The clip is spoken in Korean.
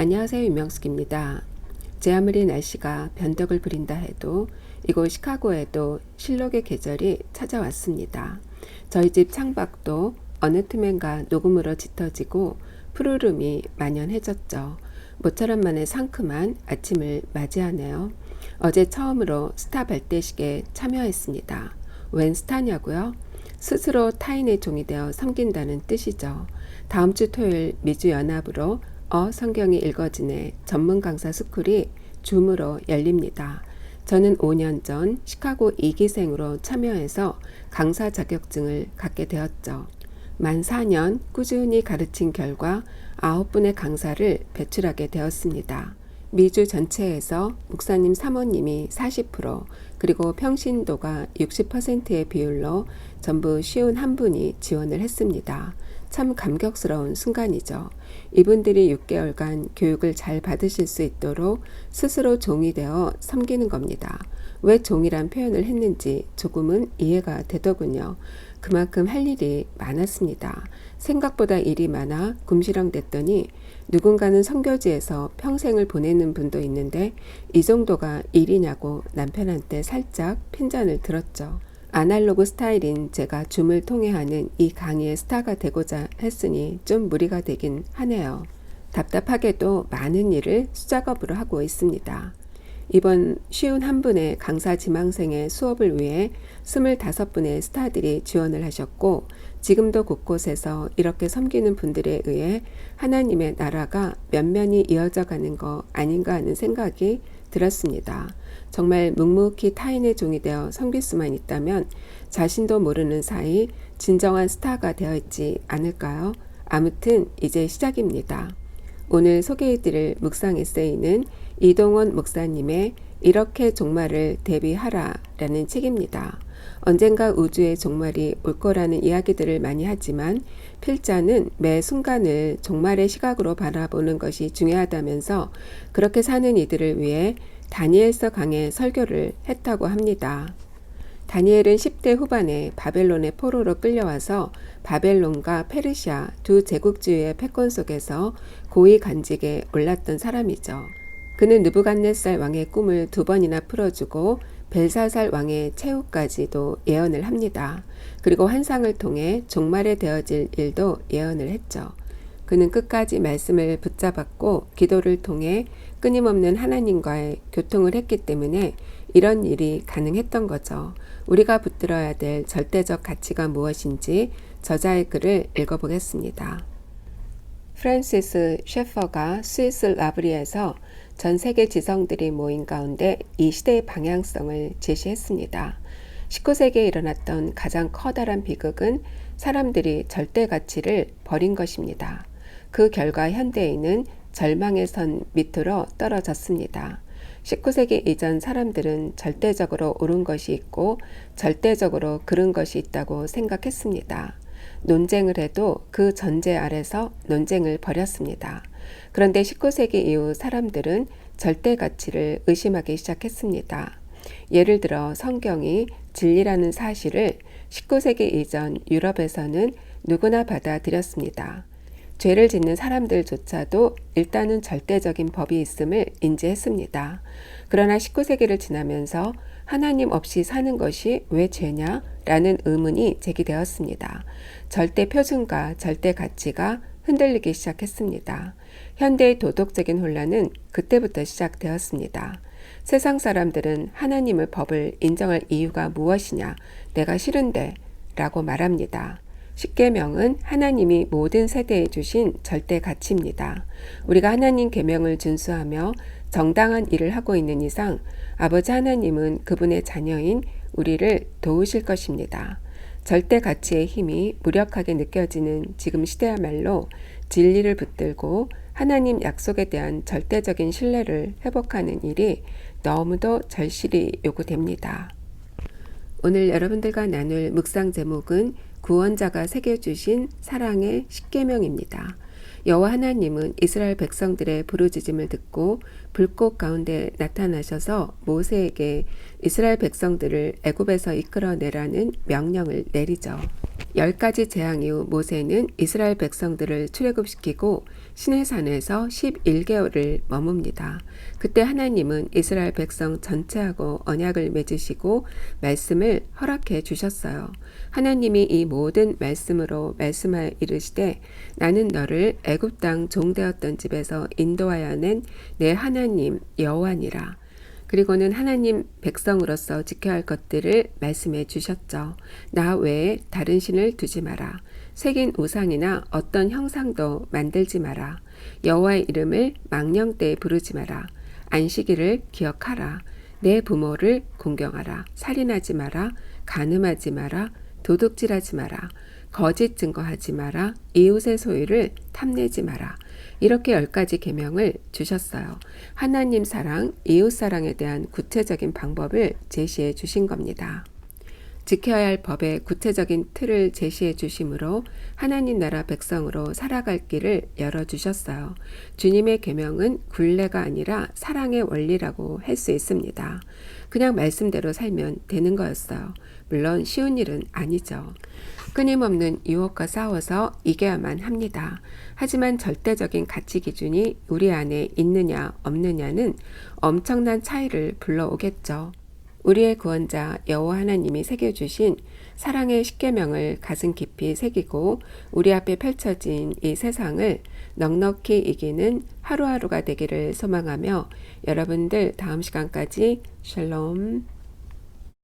안녕하세요. 유명숙입니다. 제 아무리 날씨가 변덕을 부린다 해도 이곳 시카고에도 실록의 계절이 찾아왔습니다. 저희 집 창밖도 어느 틈엔가 녹음으로 짙어지고 푸르름이 만연해졌죠. 모처럼 만에 상큼한 아침을 맞이하네요. 어제 처음으로 스타 발대식에 참여했습니다. 웬 스타냐고요? 스스로 타인의 종이 되어 섬긴다는 뜻이죠. 다음 주 토요일 미주연합으로 성경이 읽어지네 전문 강사 스쿨이 줌으로 열립니다. 저는 5년 전 시카고 2기생으로 참여해서 강사 자격증을 갖게 되었죠. 만 4년 꾸준히 가르친 결과 9분의 강사를 배출하게 되었습니다. 미주 전체에서 목사님 사모님이 40% 그리고 평신도가 60%의 비율로 전부 51분이 지원을 했습니다. 참 감격스러운 순간이죠. 이분들이 6개월간 교육을 잘 받으실 수 있도록 스스로 종이 되어 섬기는 겁니다. 왜 종이란 표현을 했는지 조금은 이해가 되더군요. 그만큼 할 일이 많았습니다. 생각보다 일이 많아 굶시렁댔더니 누군가는 선교지에서 평생을 보내는 분도 있는데 이 정도가 일이냐고 남편한테 살짝 핀잔을 들었죠. 아날로그 스타일인 제가 줌을 통해 하는 이 강의의 스타가 되고자 했으니 좀 무리가 되긴 하네요. 답답하게도 많은 일을 수작업으로 하고 있습니다. 이번 51분의 강사 지망생의 수업을 위해 25분의 스타들이 지원을 하셨고 지금도 곳곳에서 이렇게 섬기는 분들에 의해 하나님의 나라가 면면이 이어져 가는 거 아닌가 하는 생각이 들었습니다. 정말 묵묵히 타인의 종이 되어 섬길 수만 있다면 자신도 모르는 사이 진정한 스타가 되어 있지 않을까요? 아무튼 이제 시작입니다. 오늘 소개해드릴 묵상 에세이는 이동원 목사님의 이렇게 종말을 대비하라 라는 책입니다. 언젠가 우주의 종말이 올 거라는 이야기들을 많이 하지만 필자는 매 순간을 종말의 시각으로 바라보는 것이 중요하다면서 그렇게 사는 이들을 위해 다니엘서 강의 설교를 했다고 합니다. 다니엘은 10대 후반에 바벨론의 포로로 끌려와서 바벨론과 페르시아 두 제국주의의 패권 속에서 고위 간직에 올랐던 사람이죠. 그는 느부갓네살 왕의 꿈을 2번이나 풀어주고 벨사살 왕의 최후까지도 예언을 합니다. 그리고 환상을 통해 종말에 되어질 일도 예언을 했죠. 그는 끝까지 말씀을 붙잡았고 기도를 통해 끊임없는 하나님과의 교통을 했기 때문에 이런 일이 가능했던 거죠. 우리가 붙들어야 될 절대적 가치가 무엇인지 저자의 글을 읽어보겠습니다. 프란시스 셰퍼가 스위스 라브리에서 전 세계 지성들이 모인 가운데 이 시대의 방향성을 제시했습니다. 19세기에 일어났던 가장 커다란 비극은 사람들이 절대 가치를 버린 것입니다. 그 결과 현대인은 절망의 선 밑으로 떨어졌습니다. 19세기 이전 사람들은 절대적으로 옳은 것이 있고 절대적으로 그른 것이 있다고 생각했습니다. 논쟁을 해도 그 전제 아래서 논쟁을 벌였습니다. 그런데 19세기 이후 사람들은 절대 가치를 의심하기 시작했습니다. 예를 들어 성경이 진리라는 사실을 19세기 이전 유럽에서는 누구나 받아들였습니다. 죄를 짓는 사람들조차도 일단은 절대적인 법이 있음을 인지했습니다. 그러나 19세기를 지나면서 하나님 없이 사는 것이 왜 죄냐? 라는 의문이 제기되었습니다. 절대 표준과 절대 가치가 흔들리기 시작했습니다. 현대의 도덕적인 혼란은 그때부터 시작되었습니다. 세상 사람들은 하나님의 법을 인정할 이유가 무엇이냐? 내가 싫은데 라고 말합니다. 십계명은 하나님이 모든 세대에 주신 절대 가치입니다. 우리가 하나님 계명을 준수하며 정당한 일을 하고 있는 이상 아버지 하나님은 그분의 자녀인 우리를 도우실 것입니다. 절대 가치의 힘이 무력하게 느껴지는 지금 시대야말로 진리를 붙들고 하나님 약속에 대한 절대적인 신뢰를 회복하는 일이 너무도 절실히 요구됩니다. 오늘 여러분들과 나눌 묵상 제목은 구원자가 새겨주신 사랑의 십계명입니다. 여호와 하나님은 이스라엘 백성들의 부르짖음을 듣고 불꽃 가운데 나타나셔서 모세에게 이스라엘 백성들을 애굽에서 이끌어내라는 명령을 내리죠. 10가지 재앙 이후 모세는 이스라엘 백성들을 출애굽시키고 시내산에서 11개월을 머뭅니다. 그때 하나님은 이스라엘 백성 전체하고 언약을 맺으시고 말씀을 허락해 주셨어요. 하나님이 이 모든 말씀으로 말씀하여 이르시되 나는 너를 애굽 땅 종되었던 집에서 인도하여 낸 내 하나님 여호와니라. 그리고는 하나님 백성으로서 지켜야 할 것들을 말씀해 주셨죠. 나 외에 다른 신을 두지 마라. 새긴 우상이나 어떤 형상도 만들지 마라. 여호와의 이름을 망령되이 부르지 마라. 안식일을 기억하라. 내 부모를 공경하라. 살인하지 마라. 간음하지 마라. 도둑질하지 마라. 거짓 증거하지 마라. 이웃의 소유를 탐내지 마라. 이렇게 10가지 계명을 주셨어요. 하나님 사랑, 이웃 사랑에 대한 구체적인 방법을 제시해 주신 겁니다. 지켜야 할 법의 구체적인 틀을 제시해 주심으로 하나님 나라 백성으로 살아갈 길을 열어주셨어요. 주님의 계명은 굴레가 아니라 사랑의 원리라고 할 수 있습니다. 그냥 말씀대로 살면 되는 거였어요. 물론 쉬운 일은 아니죠. 끊임없는 유혹과 싸워서 이겨야만 합니다. 하지만 절대적인 가치 기준이 우리 안에 있느냐 없느냐는 엄청난 차이를 불러오겠죠. 우리의 구원자 여호와 하나님이 새겨주신 사랑의 십계명을 가슴 깊이 새기고 우리 앞에 펼쳐진 이 세상을 넉넉히 이기는 하루하루가 되기를 소망하며 여러분들 다음 시간까지 샬롬.